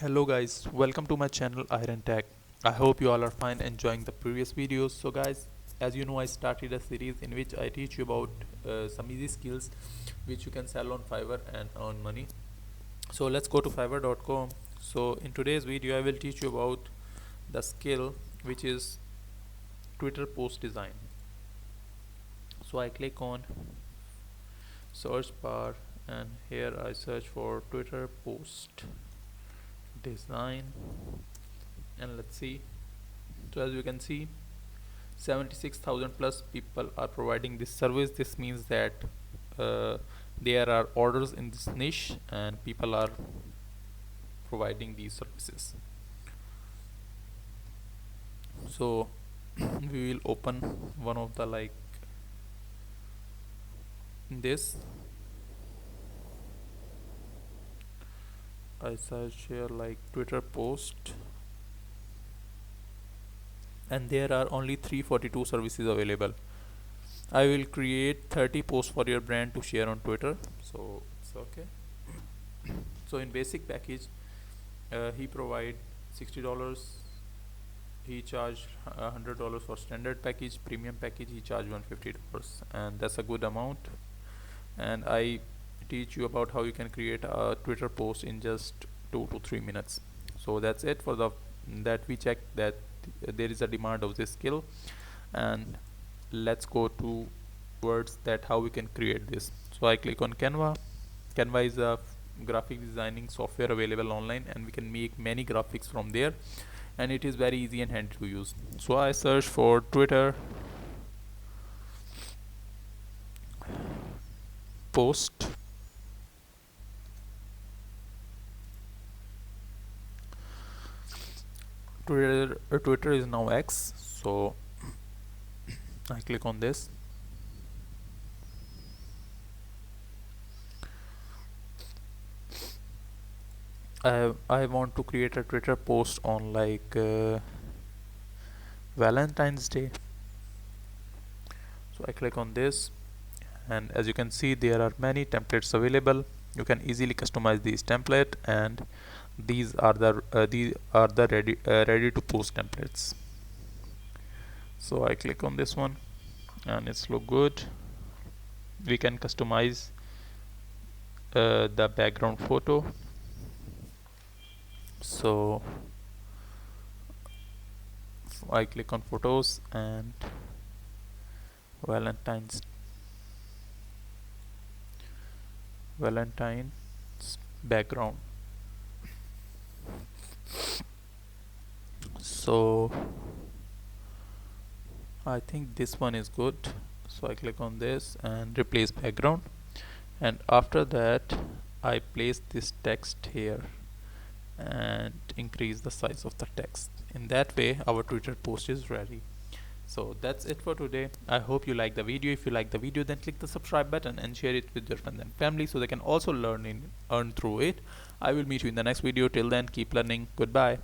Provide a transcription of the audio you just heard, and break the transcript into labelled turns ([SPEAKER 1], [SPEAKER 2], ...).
[SPEAKER 1] Hello guys, welcome to my channel Iron Tech. I hope you all are fine enjoying the previous videos. So guys, as you know, I started a series in which I teach you about some easy skills which you can sell on Fiverr and earn money. So let's go to fiverr.com. So in today's video I will teach you about the skill which is Twitter post design. So I click on search bar and here I search for Twitter post design and let's see. So as you can see, 76,000 plus people are providing this service. This means that uh, there are orders in this niche and people are providing these services. So we will open one of the this. I search here like Twitter post and there are only 342 services available. I will create 30 posts for your brand to share on Twitter, so it's okay. So in basic package, he provide $60. He charge $100 for standard package. Premium package he charge $150, and that's a good amount. And I teach you about how you can create a Twitter post in just 2 to 3 minutes. So that's it for the that we check that there is a demand of this skill, and let's go to words that how we can create this. So I click on Canva. Canva is a graphic designing software available online, and we can make many graphics from there, and it is very easy and handy to use. So I search for Twitter post. Twitter is now X, so I click on this. I want to create a Twitter post on Valentine's Day. So I click on this, and as you can see there are many templates available. You can easily customize these template, and these are the ready to post templates. So I click on this one and it's look good. We can customize the background photo. So I click on photos and Valentine's background. So I think this one is good, so I click on this and replace background, and after that I place this text here and increase the size of the text. In that way our Twitter post is ready. So that's it for today. I hope you like the video. If you like the video, then click the subscribe button and share it with your friends and family so they can also earn through it. I will meet you in the next video. Till then, keep learning. Goodbye.